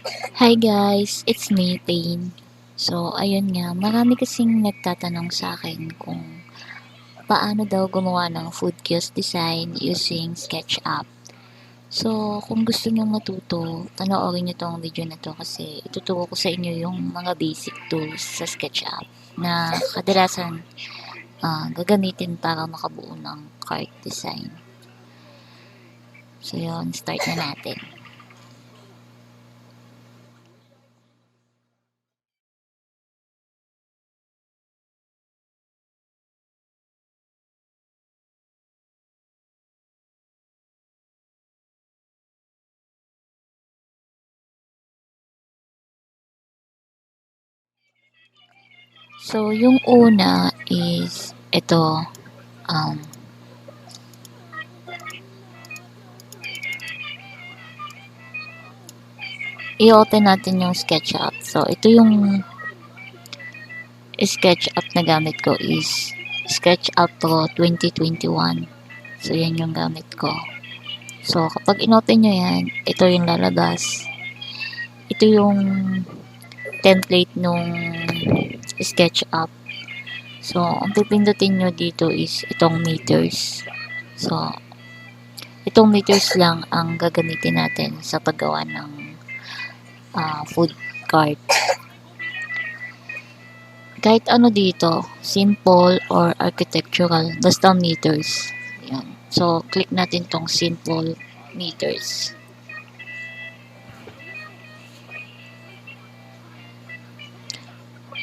Hi guys, it's me, Pain. So, ayun nga, marami kasing nagtatanong sa akin kung paano daw gumawa ng food kiosk design using SketchUp. So, kung gusto nyo matuto, panoorin nyo tong video na to kasi ituturo ko sa inyo yung mga basic tools sa SketchUp na kadalasan gagamitin para makabuo ng cart design. So, yun, start na natin. So, yung una is ito, um, i-open natin yung SketchUp. So, ito yung SketchUp na gamit ko is SketchUp Pro 2021. So, yan yung gamit ko. So, kapag in-open nyo yan, ito yung lalabas. Ito yung template nung SketchUp. So, ang pipindutin nyo dito is itong meters. So, itong meters lang ang gagamitin natin sa paggawa ng food cart. Kahit ano dito, simple or architectural, basta meters. Yan. So, click natin tong simple meters.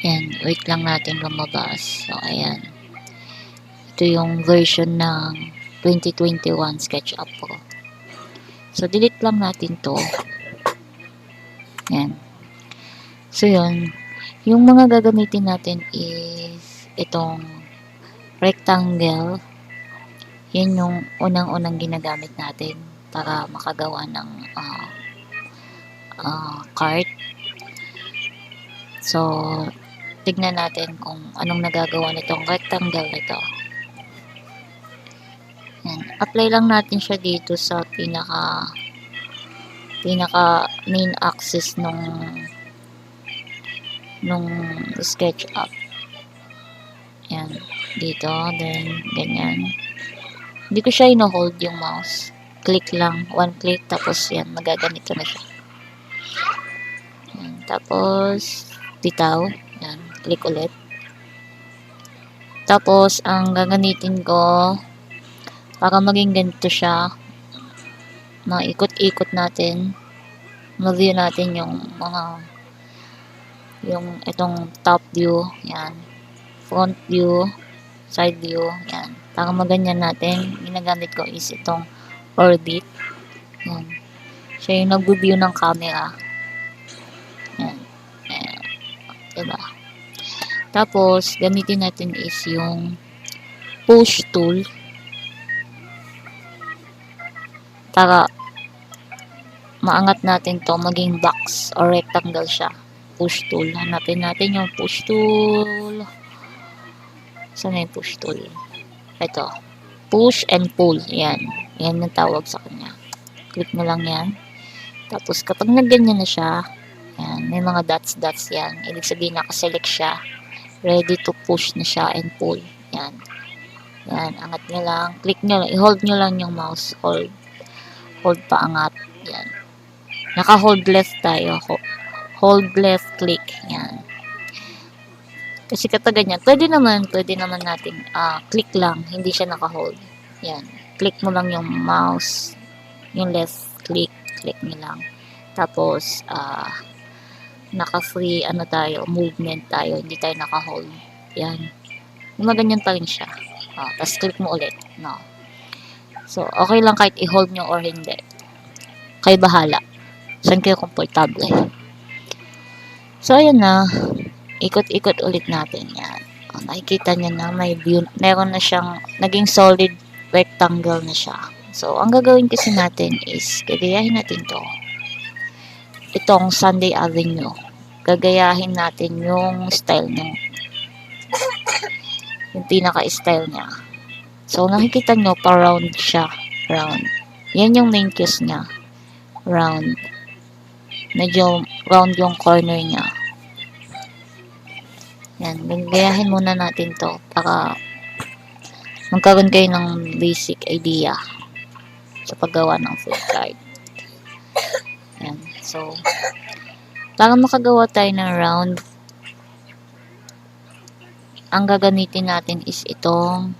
Yan, wait lang natin lumabas. So, ayan. Ito yung version ng 2021 SketchUp Pro. So, delete lang natin to. Yan. So, yun. Yung mga gagamitin natin is itong rectangle. Yan yung unang-unang ginagamit natin para makagawa ng cart. So, tignan natin kung anong nagagawa nitong rectangle nito. Yan. Apply lang natin siya dito sa pinaka main axis nung SketchUp. Yan. Dito. Then, ganyan. Hindi ko siya ino-hold yung mouse. Click lang. One click. Tapos, yan. Magaganito na siya. Yan. Tapos, bitaw. Yan. Click ulit. Tapos, ang gagamitin ko, para maging ganito siya, maikot-ikot natin. Ma-view natin yung itong top view. Yan. Front view. Side view. Yan. Para maganyan natin, ginagamit ko is itong orbit. Yan. Siya yung nag-view ng camera. Yan. Yan. Diba? Tapos, gamitin natin is yung push tool. Para maangat natin to maging box or rectangle siya. Push tool. Hanapin natin yung push tool. Saan na yung push tool? Ito. Push and pull. Yan. Yan yung tawag sa kanya. Click mo lang yan. Tapos kapag nagganyan na siya, yan, may mga dots yan. Ibig sabihin nakaselect siya. Ready to push na siya and pull. Yan. Yan. Angat nyo lang. Click nyo lang. I-hold nyo lang yung mouse. Hold. Hold pa angat. Yan. Naka-hold left tayo. Hold left click. Yan. Kasi kapag ganyan, pwede naman natin click lang, hindi siya naka-hold. Yan. Click mo lang yung mouse, yung left click mo lang. Tapos, naka-free, movement tayo, hindi tayo naka-hold. Yan. Gumaganyan pa rin siya. Tapos click mo ulit. No. So, okay lang kahit i-hold nyo or hindi. Kayo bahala. Saan kayo komportable. So, ayan na. Ikot-ikot ulit natin yan. Nakikita nyo na may view. Meron na siyang naging solid rectangle na siya. So, ang gagawin kasi natin is gagayahin natin to. Itong Sunday Avenue. Gagayahin natin yung style niya. Yung pinaka-style niya. So, nakikita nyo pa round siya. Round. Yan yung main case niya. Round. Medyo round yung corner niya. Yan, gayahin muna natin to para magkaroon kayo ng basic idea sa paggawa ng food cart. Yan, so, para makagawa tayo ng round, ang gagamitin natin is itong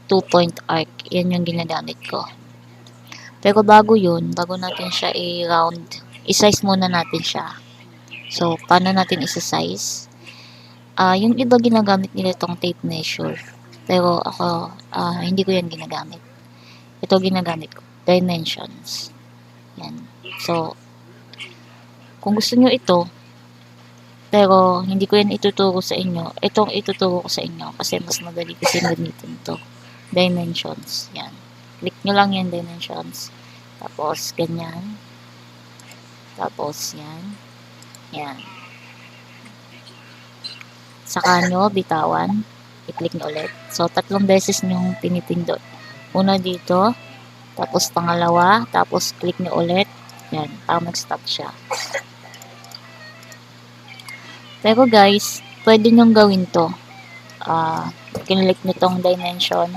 2-point arc. Yan yung ginagamit ko. Pero bago yun, bago natin siya i-round, i-size muna natin siya. So, paano natin isa-size? Yung iba ginagamit nila itong tape measure. Pero ako, hindi ko yan ginagamit. Ito ginagamit ko. Dimensions. Yan. So, kung gusto nyo ito, pero hindi ko yan ituturo sa inyo, itong ituturo ko sa inyo kasi mas madali kasi gamitin ito. Dimensions. Yan. Click nyo lang yan, dimensions. Tapos, ganyan. Tapos, yan. Yan. Saka nyo, bitawan. I-click nyo ulit. So, 3 beses nyo pinipindot. Una dito. Tapos, pangalawa. Tapos, click nyo ulit. Yan. Para mag-stop siya. Pero guys, pwede nyo gawin to. Kinlik nyo tong dimension.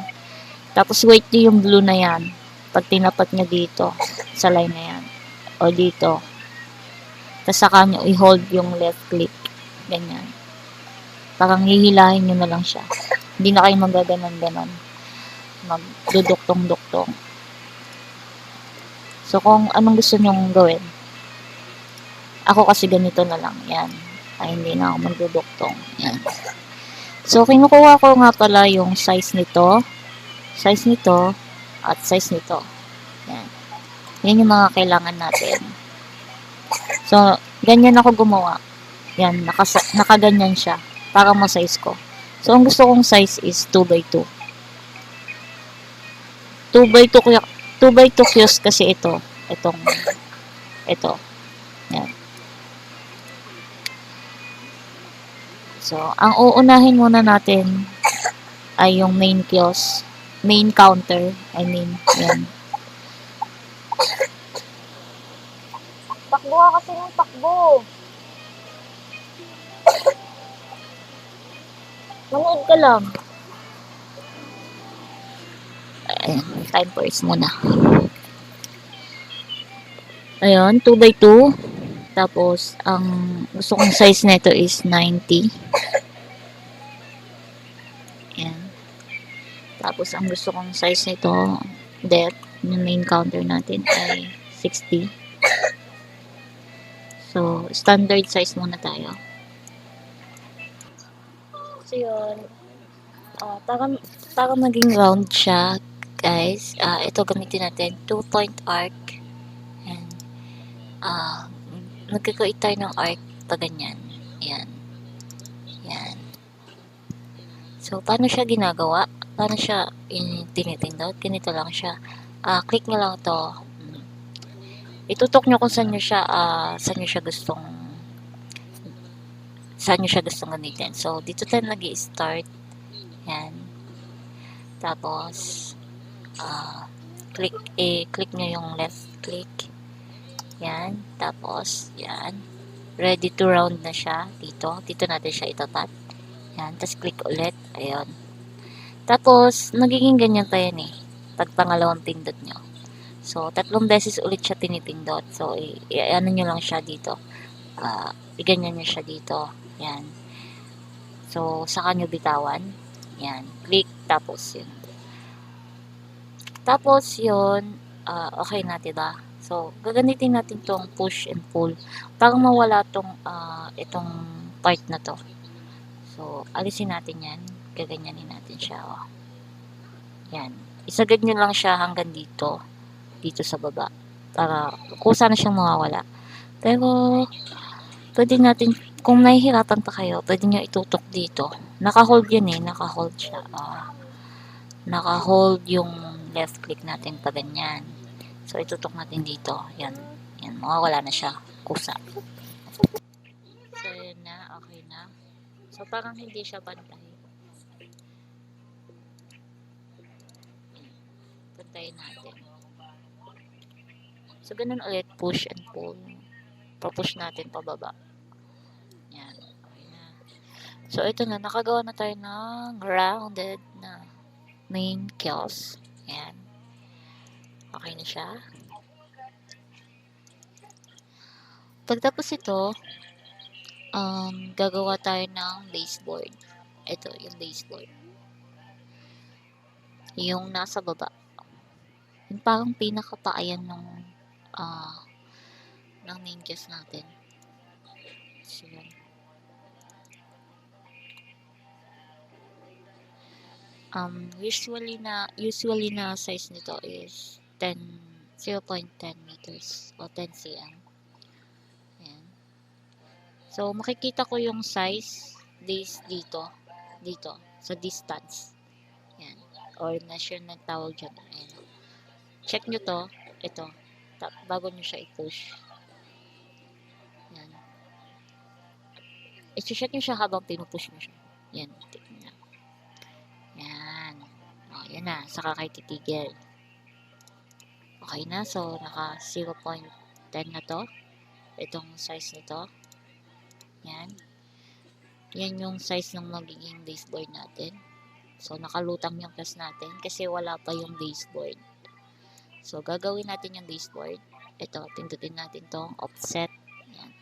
Tapos, wait nyo yung blue na yan. Pag tinapat nyo dito, sa line na yan. O dito. Tapos saka nyo i-hold yung left click. Ganyan. Parang hihilahin nyo na lang siya. Hindi na kayo magaganon-ganon. Magduduktong-duktong. So, kung anong gusto nyong gawin. Ako kasi ganito na lang. Yan. Ay, hindi na ako magduduktong. Yan. So, kinukuha ko nga pala yung size nito, at size nito. Yan. Yan yung mga kailangan natin. So, ganyan ako gumawa. Yan, nakaganyan siya. Para ma-size ko. So, ang gusto kong size is 2x2. 2x2 cubes kasi ito. Ito. Yan. So, ang uunahin muna natin ay yung main kiosk. Main counter. Yan. Takbo ka kasi ng takbo. Manood ka lang. Ayan, time first muna. Ayan, 2x2. Tapos, ang gusto kong size nito is 90. Ayan. Tapos, ang gusto kong size nito, depth, yung main counter natin ay 60. So, standard size muna tayo. So, yun. Para maging round siya, guys, ito gamitin natin, 2-point arc. Ayan. Nagkakait tayo ng arc pa ganyan. Ayan. Ayan. So, paano siya ginagawa? Paano siya tinitindot? Ganito lang siya. Click nyo lang to. Itutok nyo kung saan nyo siya gustong gamitin. So, dito tayo nag-i-start. Yan. Tapos, click nyo yung left click. Yan. Tapos, yan. Ready to round na siya. Dito natin siya itapat. Yan. Tapos, click ulit. Ayun. Tapos, magiging ganyan pa yan eh. Pag pangalawang pindot nyo. So, 3 beses ulit siya tinipindot. So, i-ano nyo lang siya dito. I-ganyan nyo siya dito. Yan. So, saka nyo bitawan. Yan. Click. Tapos, yun. Tapos, yun. Okay na, diba? So, gagamitin natin tong push and pull. Para mawala itong part na to. So, alisin natin yan. Gaganyanin natin siya. Oh. Yan. Isagad nyo lang siya hanggang dito. Dito sa baba. Para kusa na siyang mawawala. Pero, pwede natin, kung nahihirapan pa kayo, pwede nyo itutok dito. Naka-hold yun eh. Naka-hold siya. Naka-hold yung left click natin pa ganyan. So, itutok natin dito. Yan. Yan. Mawawala na siya. Kusa. So, yun na. Okay na. So, parang hindi siya bantay. Bantayin natin. So, ganun ulit. Push and pull. papush natin pababa. Yan. Okay na. So, ito na. Nakagawa na tayo ng rounded na main kiosk. Yan. Okay na siya. Pagtapos ito, gagawa tayo ng baseboard. Ito, yung baseboard. Yung nasa baba. Yung parang pinakapaayan ng main kiosk natin. So, yun. Usually na size nito is 0.10 meters o 10 cm. Ayan. So, makikita ko yung size dito sa distance. Ayan. Or measure na tawag dyan. Ayan. Check nyo to. Ito. Bago nyo siya i-push. Ayan. I-check nyo siya habang pinupush nyo siya. Ayan. Tignan nyo. Ayan. O, yan na. Saka kayo titigil. Okay na. So, naka 0.10 na to. Itong size nito. Yan. Yan yung size ng magiging baseboard natin. So, nakalutang yung class natin kasi wala pa yung baseboard. So, gagawin natin yung baseboard. Ito, pindutin natin tong offset. Yan.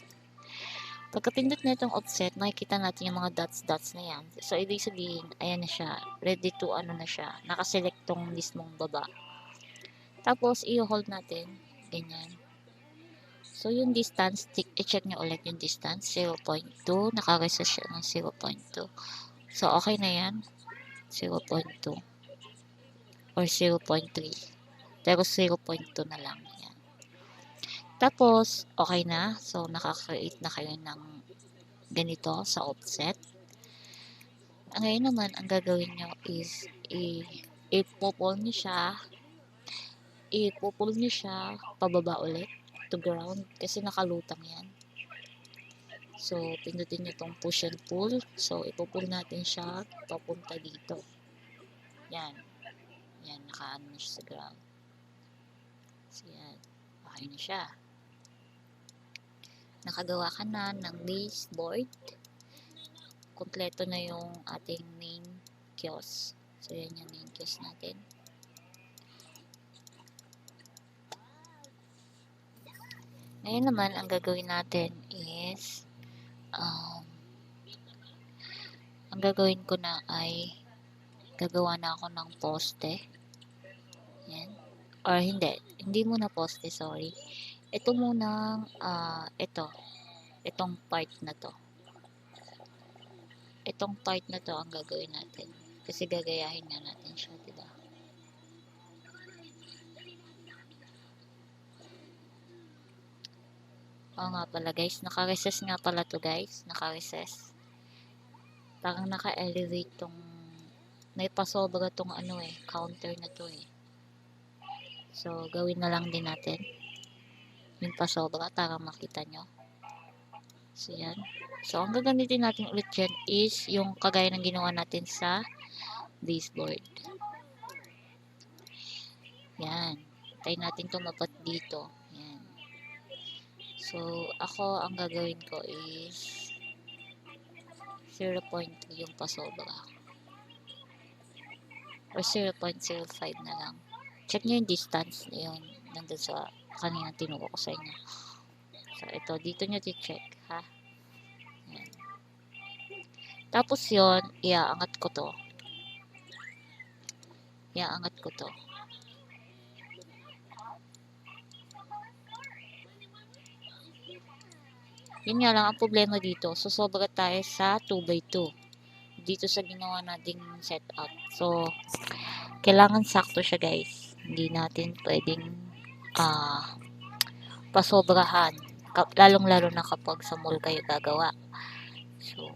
Pagkapindot na itong offset, makikita natin yung mga dots na yan. So, ibig sabihin, ayan na siya. Ready to na siya. Nakaselect tong mismong baba. Tapos, i-hold natin. Ganyan. So, yung distance, i-check nyo ulit yung distance. 0.2. Nakareset siya ng 0.2. So, okay na yan. 0.2. Or 0.3. Pero 0.2 na lang. Yan. Tapos, okay na. So, nakaka-create na kayo ng ganito sa offset. Ngayon naman, ang gagawin nyo is i-pull nyo siya pababa ulit to ground kasi nakalutang yan. So, pindutin nyo itong push and pull. So, ipupull natin siya papunta dito. Yan. Yan, nakaano na siya sa ground. So, yan. Okay na siya. Nakagawa ka na ng baseboard. Kompleto na yung ating main kiosk. So, yan yung main kiosk natin. Ngayon naman, ang gagawin natin is ang gagawin ko na ay gagawa na ako ng poste. Yan. Or hindi muna poste, sorry. Ito munang, itong part na to. Itong part na to ang gagawin natin. Kasi gagayahin nga natin siya, diba? Oo nga pala guys, naka-recess nga pala to guys. Naka-recess. Parang naka-elevate tong, may pasobra tong counter na to eh. So, gawin na lang din natin. Yung pasobra para makita nyo. So, yan. So, ang gagamitin natin ulit dyan is yung kagaya ng ginawa natin sa baseboard. Yan. Tayo natin tumapat dito. Yan. So, ako, ang gagawin ko is 0.3 yung pasobra. Or 0.05 na lang. Check nyo yung distance na yun. Nandun sa kanina tinuro ko sa inyo. So, ito. Dito nyo i-check, ha? Yan. Tapos yun, iaangat ko to. Iaangat ko to. Yun nga lang ang problema dito. Sosobra tayo sa 2x2. Dito sa ginawa nating setup. So, kailangan sakto siya guys. Hindi natin pwedeng pasobrahan. Lalong-lalo na kapag sa mall kayo gagawa. So,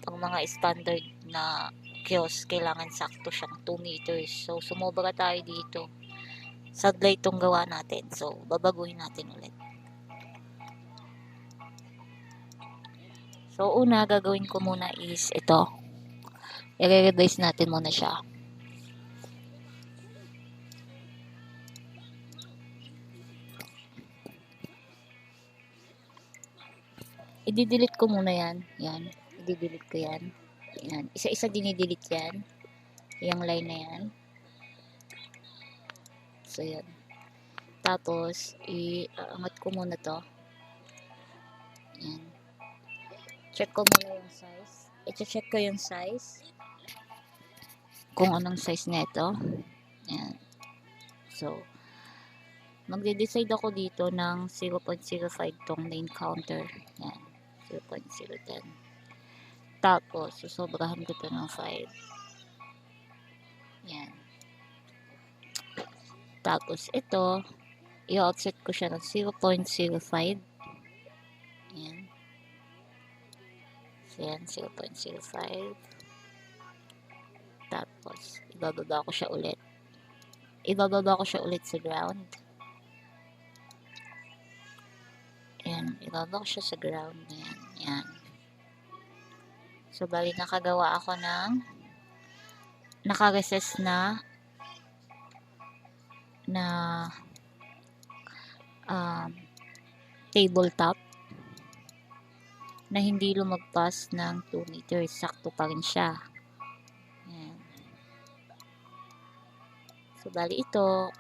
pang mga standard na kiosk, kailangan sakto siyang 2 meters. So, sumobra tayo dito. Saglay itong gawa natin. So, babaguhin natin ulit. So, una, gagawin ko muna is ito. I-revise natin muna siya. I-delete ko muna yan. Yan. I-delete ko yan. Yan. Isa-isa dinidelete yan. Yung line na yan. So, yan. Tapos, i-angat ko muna to. Yan. Check ko muna yung size. I-check ko yung size. Kung anong size nito. Yan. So, magde-decide ako dito ng 0.05 tong main counter. Yan. 0.010. Tapos, susobrahan ko to ng 5. Yan. Tapos, ito, i-offset ko siya ng 0.05. Yan. So, yan, 0.05. Tapos, ibababa ko siya ulit. Ibababa ko siya ulit sa ground. Yan, ibababa ko siya sa ground. Yan, yan. So, bali nakagawa ako ng naka-recess na tabletop na hindi lumagpas ng 2 meters. Sakto pa rin siya. Yan. So, bali ito,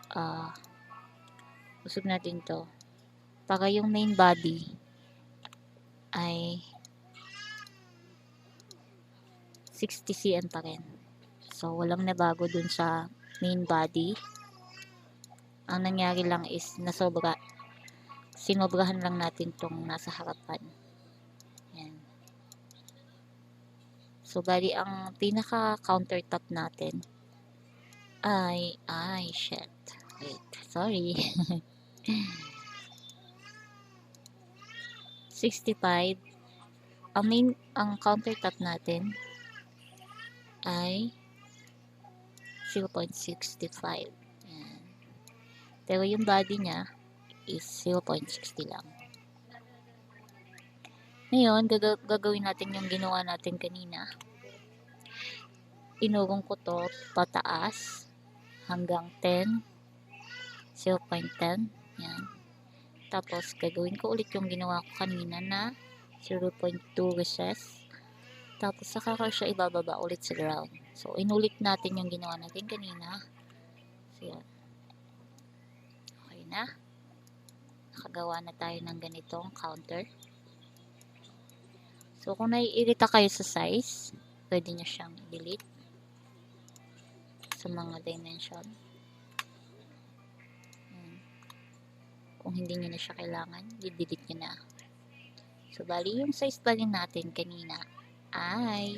usog natin to. Para yung main body ay 60 cm pa rin. So, walang nabago dun sa main body. Ang nangyari lang is sinobrahan lang natin tong nasa harapan. Yan. So, bali ang pinaka countertop natin shit. Wait, sorry. 65. Ang countertop natin ay 0.65. Yan. Pero yung body niya is 0.60 lang. Ngayon, gagawin natin yung ginawa natin kanina. Inurong ko to pataas hanggang 10. 0.10. Yan. Tapos, gagawin ko ulit yung ginawa ko kanina na 0.2 recess. Tapos, saka ko siya ibababa ulit sa ground. So, inulit natin yung ginawa natin kanina. So, yan. Okay na. Nakagawa na tayo ng ganitong counter. So, kung naiirita kayo sa size, pwede nyo siyang delete sa mga dimension. Kung hindi nyo na siya kailangan, i-delete nyo na. So, bali yung size pa rin natin kanina ay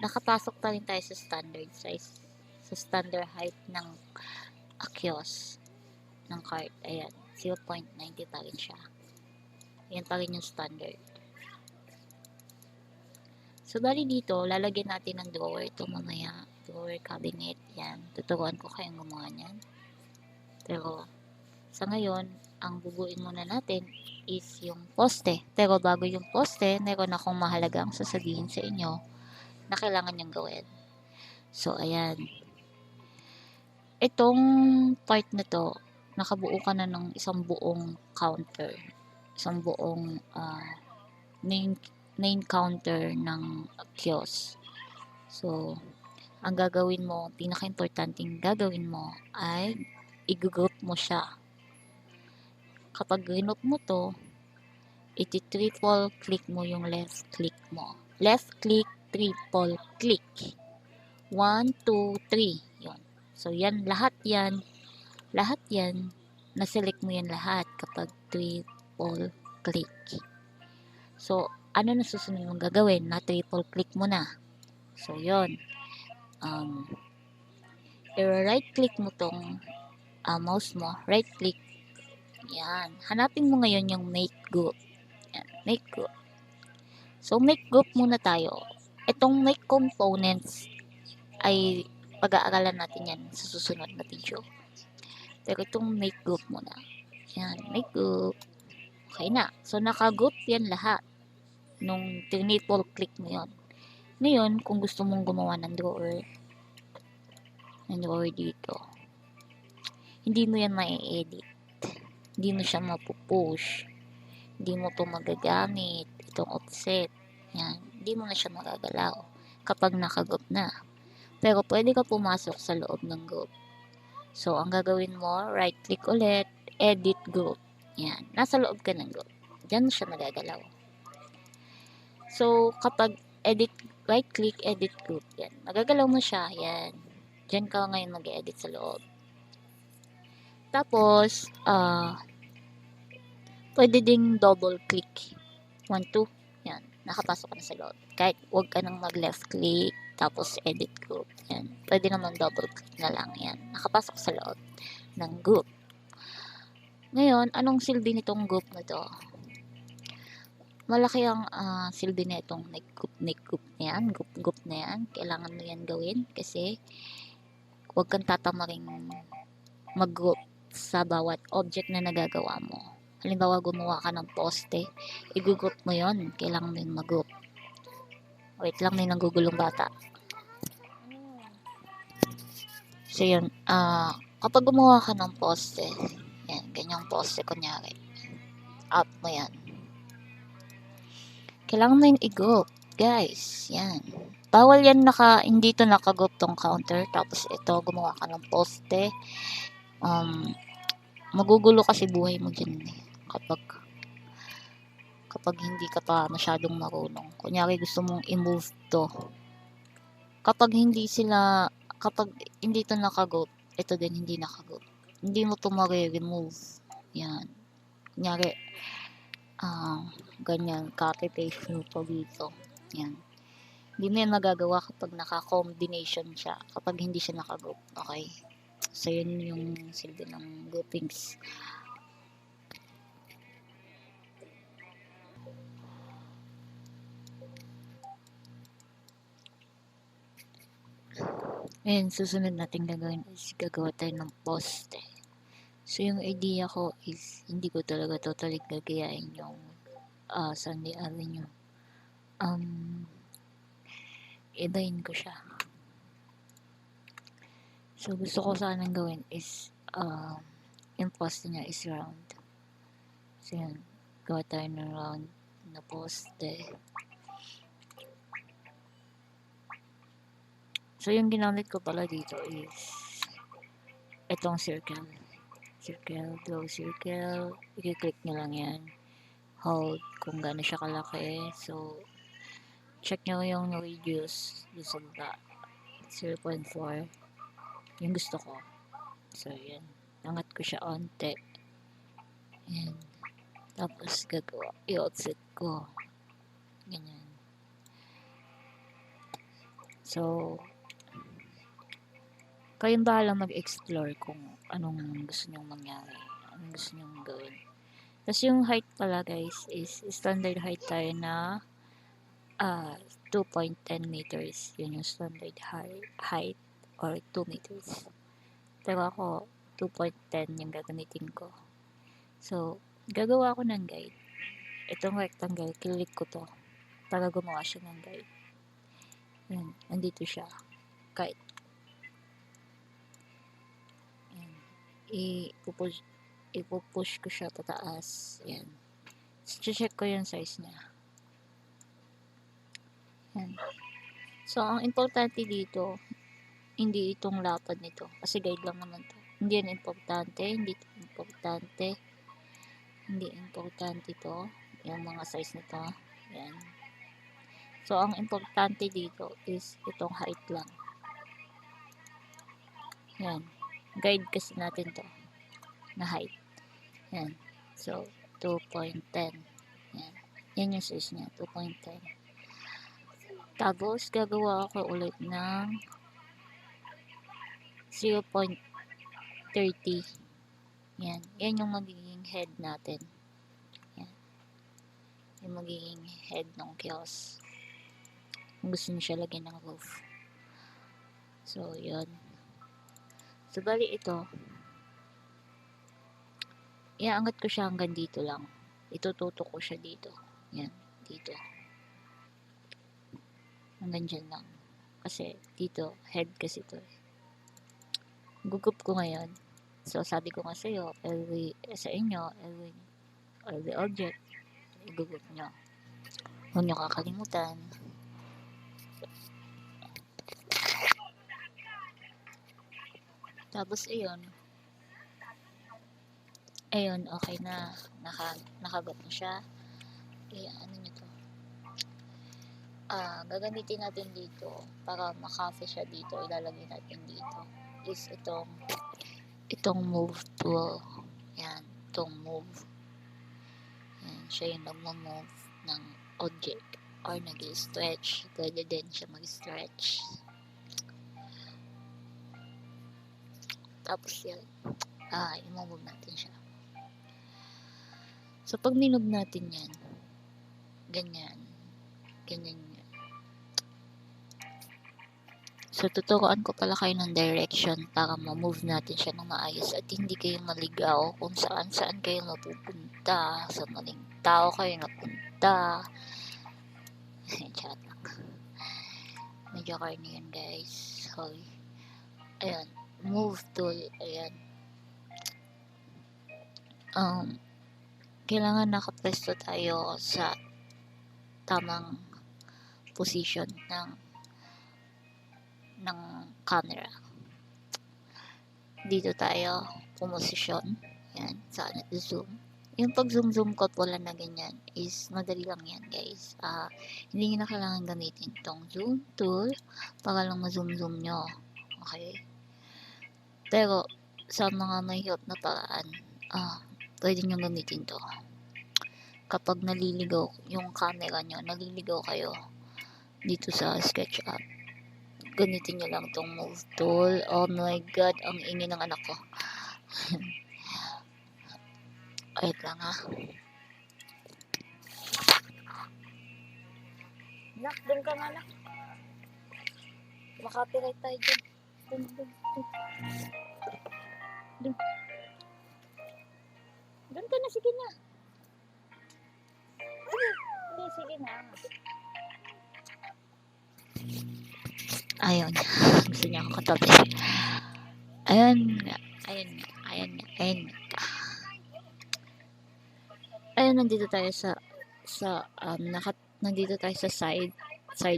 nakapasok pa rin tayo sa standard size, sa standard height ng Akyos ng cart. Ayan, 0.90 pa rin siya. Ayan pa rin yung standard. So, bali dito, lalagyan natin ng drawer. Ito mamaya, drawer cabinet. Yan, tuturuan ko kayong gumawa niyan. Pero, sa ngayon, ang bubuin muna natin is yung poste. Pero bago yung poste, meron akong mahalagang sasabihin sa inyo na kailangan nyong gawin. So, ayan. Itong part na to, nakabuo ka na ng isang buong counter. Isang buong main counter ng kiosk. So, ang gagawin mo, pinaka-importanting gagawin mo ay i-group mo siya. Kapag group mo to, iti-triple click mo yung left click mo. Left click, triple click. 1, 2, 3. Yun. So, yan, lahat yan, na-select mo yan lahat kapag triple click. So, ano na susunod mong gagawin? Na-triple click mo na. So, yun. I-right click mo tong mouse mo. Right click. Yan. Hanapin mo ngayon yung make group. Yan. Make group. So, make group muna tayo. Itong make components ay pag-aaralan natin yan sa susunod na video. Pero itong make group muna. Yan. Make group. Okay na. So, naka-group yan lahat. Nung triple click mo yon. Ngayon, kung gusto mong gumawa ng drawer dito, hindi mo yan ma-edit. Hindi mo siya mapupush. Hindi mo to magagamit. ditong offset. Yan. Hindi mo na siya magagalaw kapag naka-group na. Pero pwede ka pumasok sa loob ng group. So, ang gagawin mo, right click ulit, edit group. Yan. Nasa loob ka ng group. Diyan siya magagalaw. So, kapag right click, edit group. Yan. Magagalaw mo siya. Yan. Diyan ka ngayon mag-edit sa loob. Tapos, pwede ding double click. 1, 2. Yan. Nakapasok ka na sa loob. Kahit huwag ka nang mag-left click, tapos edit group. Yan. Pwede naman double click na lang. Yan. Nakapasok sa loob ng group. Ngayon, anong silbi nitong group na to? Malaki ang silbi na itong group na yan. Group na yan. Kailangan mo yan gawin kasi huwag kang tatamaring mag-group sa bawat object na nagagawa mo. Halimbawa, gumawa ka ng poste, i-group mo yon. Kailangan mo yung mag-group. Wait lang, may nanggugulong bata. So, yun. Kapag gumawa ka ng poste, yan, ganyang poste, kunyari. Up mo yan. Kailangan mo yung i-group. Guys, yan. Bawal yan hindi to naka-group tong counter. Tapos ito, gumawa ka ng poste. Magugulo kasi buhay mo dyan eh. Kapag hindi ka pa masyadong marunong. Kunyari gusto mong i-move to. Kapag hindi to naka-group, ito din hindi naka-group. Hindi mo to ma-remove. Yan. Kunyari, ganyan, copy paste mo to dito. Yan. Hindi mo yan magagawa kapag naka-combination siya. Kapag hindi siya naka-group. Okay. So, yun yung silbi ng groupings. Ngayon, susunod natin gagawin is gagawa tayo ng poste. So, yung idea ko is hindi ko talaga totally gagayain yung Sunday Avenue. Ibahin ko siya. So, gusto ko sanang gawin is yung poste niya is round. So, yun. Gawa tayo ng round na poste. So, yung ginamit ko pala dito is itong circle. Draw circle. I-click nyo lang yan. Hold kung gaano siya kalaki. So, check nyo yung radius doon sa baba. 0.4. Yung gusto ko. So, yan. Angat ko siya onte. Yan. Tapos, i-offset ko. Ganyan. So, kayong bahala mag-explore kung anong gusto nyong mangyari. Anong gusto nyong gawin. Tapos yung height pala guys is standard height tayo na 2.10 meters. Yun yung standard height or 2 meters. Pero ako 2.10 yung gagamitin ko. So, gagawa ko ng guide. Itong rectangle, click ko to para gumawa siya ng guide. Yan, nandito siya. Guide. Ipupush ko siya pataas. Yan. So, check ko yung size niya. Yan. So, ang importante dito, hindi itong lapad nito. Kasi guide lang naman to. Hindi yan importante. Hindi ito importante. Hindi importante to. Yung mga size nito. Yan. So, ang importante dito is itong height lang. Yan. Guide kasi natin to na height. Yan. So, 2.10. Yan. Yan yung size niya. 2.10. Tapos, gagawa ako ulit ng 0.30. Yan. Yan yung magiging head natin. Yan. Yung magiging head ng kiosk. Kung gusto nyo siya lagyan ng roof. So, yun. So, bali ito. Iaangat ko siya hanggang dito lang. Itututok ko siya dito. Yan. Dito. Hanggang dyan lang. Kasi, dito, head kasi ito. Gugup ko ngayon. So, sabi ko nga sa'yo, sa inyo, every object, igugup nyo. Huwag nyo kakalimutan. Tapos, ayun, okay na. Nakagat na siya. Ano nyo to? Gagamitin natin dito para makafe siya dito. Ilalagay natin dito is itong move tool. Yan, itong move. Yan, siya yung nagmo-move ng object or nag-stretch. Pwede din siya mag-stretch. Tapos yan, i-move natin siya. So, pag minove natin yan, ganyan yan. So, tuturuan ko pala kayo ng direction para ma-move natin siya ng maayos at hindi kayo maligaw kung saan kayo mapupunta, sa maling tao kayo napunta. Chat lang. Medyo corny yan, guys. Sorry. Ayan. Move tool. Ayan. Kailangan nakapwesto tayo sa tamang position ng camera. Dito tayo pumosisyon. Yan, saan zoom. Yung pag zoom ko wala na ganyan is madali lang yan, guys. Hindi nyo na kailangan gamitin tong zoom tool para lang ma-zoom nyo. Okay? Pero sa mga may hirap na paraan, pwede nyo gamitin to. Kapag naliligaw yung camera nyo, naliligaw kayo dito sa SketchUp, gamitin nyo lang tong move tool. Oh my god, ang ingay ng anak ko. Wait lang ha. Nak, dun ka nga nak. Makapiright tayo dun. Dun ka na, sige na. Hindi, sige na. Ayun. Gusto niya ako katabi. Ayun. Ayun, nandito tayo nandito tayo sa side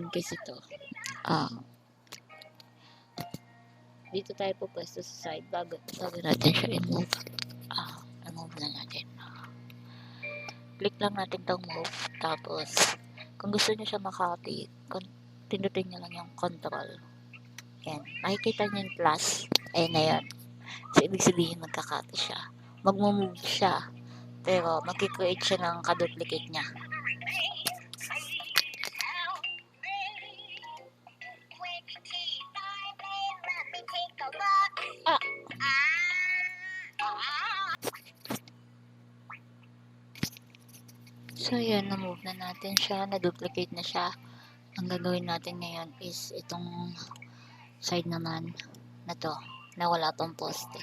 kasi to. Dito tayo pupwesto sa side bago natin siya i-move. I-move na natin. Click lang natin tong move. Tapos, kung gusto niyo siya makati, pindutin niyo lang yung control. Yan. Makikita niyo yung plus. Ayan na yan. So, ibig sabihin magkakati siya. Magmo-move siya. Pero, magkikreate siya ng kaduplicate niya. So, yan. Na-move na natin siya. Na-duplicate na siya. Ang gagawin natin ngayon is itong side naman na to. Na wala pang poste.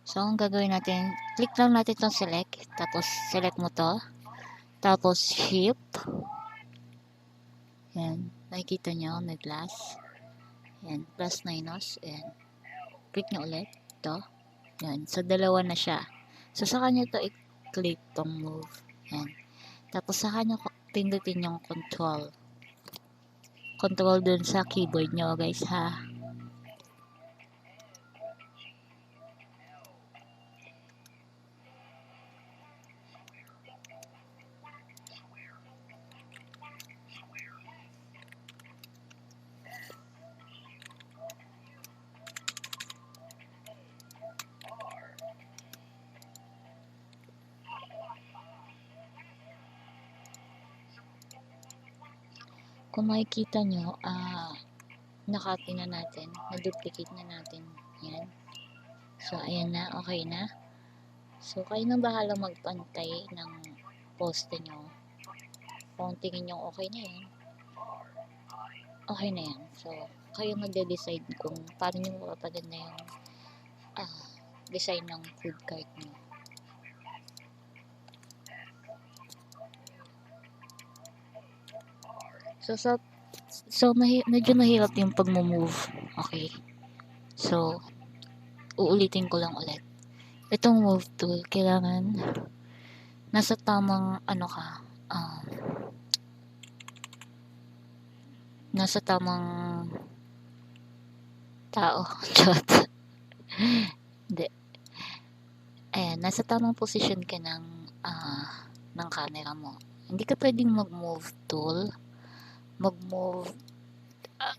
So, ang gagawin natin, click lang natin itong select. Tapos, select mo to. Tapos, shift. Yan. Nakikita nyo, may plus. Yan. Plus minus. Yan. Click nyo ulit. Ito. Yan. So, dalawa na siya. So, saka nyo to i-click tong move. Yan. Tapos, saka nyo pindutin yung control. Control dun sa keyboard nyo, guys, ha. Kung makikita nyo, nakati na natin, na-duplicate na natin. Yan. So, ayan na, okay na. So, kayo nang bahala magpantay ng poste nyo. Kung tingin nyo okay na yan, okay na yan. So, kayo magde-decide kung paano nyo mapapaganda yung design ng food cart nyo. So medyo mahirap yung pag-move. Okay. So, uulitin ko lang ulit. Itong move tool, kailangan nasa tamang ano ka, nasa tamang tao. Chot. Hindi. Ayan, nasa tamang posisyon ka ng camera mo. Hindi ka pwedeng mag-move tool, mag-move,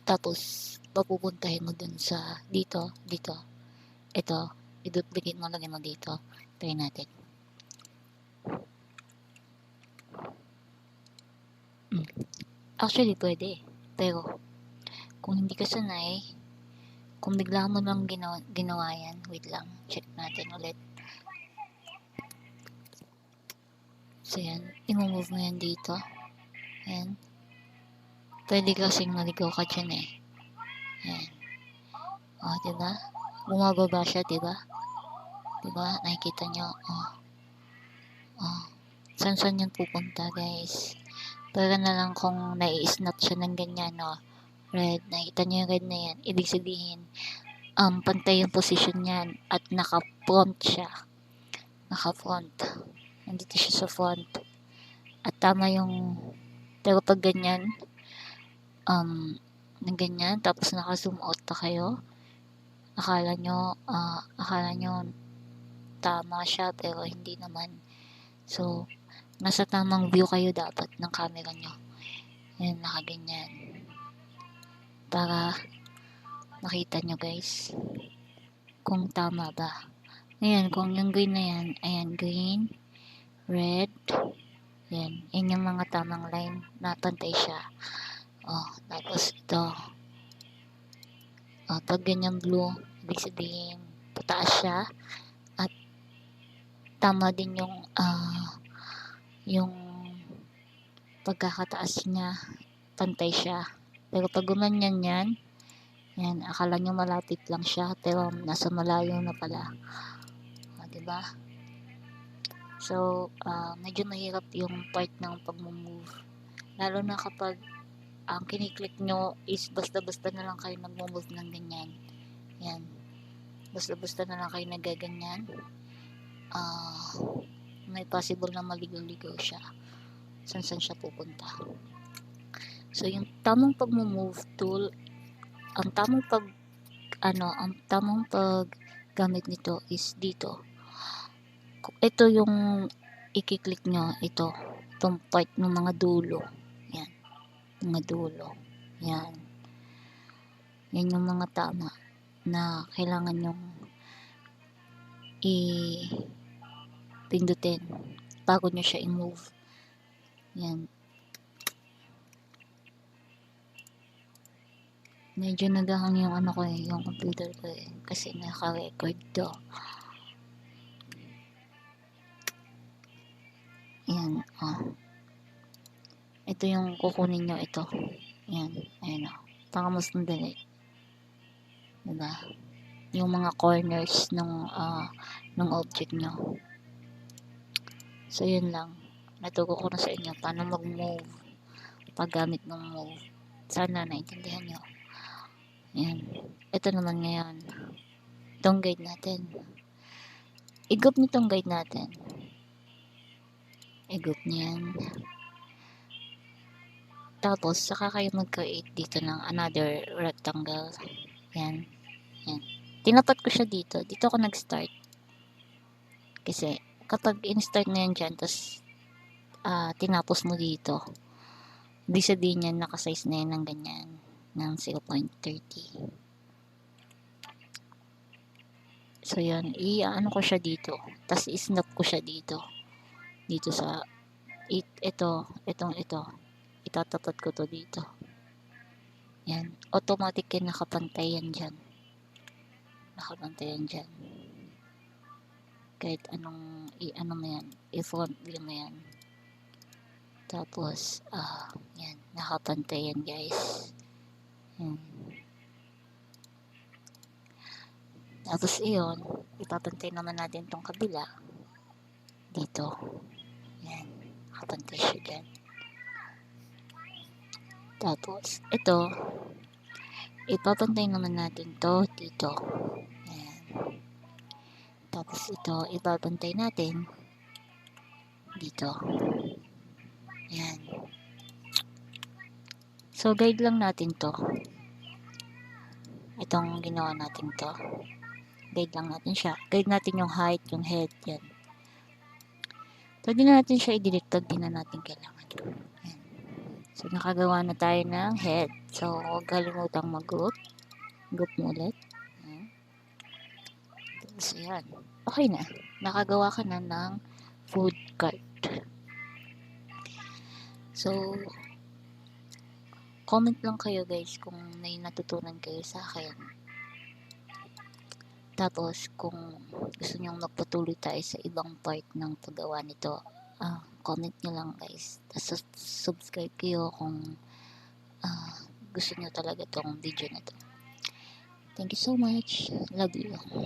tapos papupuntahin mo dun sa dito, dito. Ito, i-duplicate mo, lagyan mo dito. Try natin. Actually, pwede. Pero, kung hindi ka sanay, kung bigla mo lang ginawa yan, wait lang, check natin ulit. So, yan. I-move mo yan dito. Yan. Pwede kasing maligaw ka dyan eh. Yan. O, diba? Bumababa siya, diba? Diba? Nakikita nyo? O. Saan yan pupunta, guys? Para na lang kung nai-snap siya ng ganyan, no? Red. Nakita nyo yung red na yan. Ibig sabihin, pantay yung position niyan at naka-front siya. Naka-front. Nandito siya sa front. At tama yung, pero pag ganyan, ng ganyan, tapos naka-zoom out pa kayo, akala nyo tama siya, pero hindi naman. So, nasa tamang view kayo dapat ng camera nyo. Yan, nakaganyan. Para makita nyo guys, kung tama ba. Ayan, kung yung green na yan, ayan, green, red, yan. Yan yung mga tamang line na pantay siya. Tapos ito. Pag ganyan blue, ibig sabihin, pataas siya. At tama din yung pagkakataas niya, pantay siya. Pero pag gumanyan yan, yan, akala nyo malapit lang siya, pero nasa malayo na pala. Diba? So, medyo mahirap yung part ng pag-move. Lalo na kapag ang kiniklik nyo is basta-basta na lang kayo nag-move ng ganyan. Yan. Basta-basta na lang kayo nagaganyan. May possible na maligaw-ligaw siya. Saan siya pupunta. So, yung tamang pag-move tool, ang tamang paggamit nito is dito. Ito yung i-click nyo, itong part ng mga dulo. Yan. Mga dulo. Yan. Yan yung mga tama na kailangan yung pindutin bago nyo siya i-move. Yan. Medyo nagahang yung yung computer ko eh. Kasi naka-record to. Yan. Ito yung kukunin nyo ito. Yan. Ayan o. Baka mas madali. Diba? Yung mga corners ng object nyo. So, yun lang. Naturo ko na sa inyo paano mag-move paggamit ng move. Sana naintindihan nyo. Yan. Ito naman ngayon. Itong guide natin. I-group nyo itong guide natin. I-group nyo yan. Tapos, saka kayo mag-create dito ng another rectangle. Yan. Yan. Tinapat ko siya dito. Dito ako nag-start. Kasi, kapag in-start na yan dyan, tapos, tinapos mo dito, ibig sabihin yan, nakasize na yan ng ganyan, ng 0.30. So, yan. I-ano ko siya dito. Tapos, i-snap ko siya dito. Dito sa, ito. Itatapat ko to dito. Yan. Automatic yan, nakapantay yan dyan. Nakapantay yan dyan. Kahit anong, i-ano mo yan, i-front view mo yan. Tapos, yan, nakapantay yan guys. Yan. Tapos iyon, ipapantay naman natin tong kabila. Dito. Yan, nakapantay siya dyan. Tapos, ito, ipapantay naman natin to dito. Yan. Tapos ito, ibabantay natin dito. Ayan. So, guide lang natin to. Itong ginawa natin to. Guide lang natin siya. Guide natin yung height, yung head, yan. So, di na natin siya i-delete. Di na natin kailangan. Ayan. So, nakagawa na tayo ng head. So, huwag kalimutang mag-group. Group mo ulit. Ayan. Tapos, ayan. Okay na. Nakagawa ka na ng food cart. So, comment lang kayo guys kung may natutunan kayo sa akin. Tapos, kung gusto nyong magpatuloy tayo sa ibang part ng paggawa nito, comment nyo lang guys. Tapos, subscribe kayo kung gusto nyo talaga tong video na to. Thank you so much. Love you.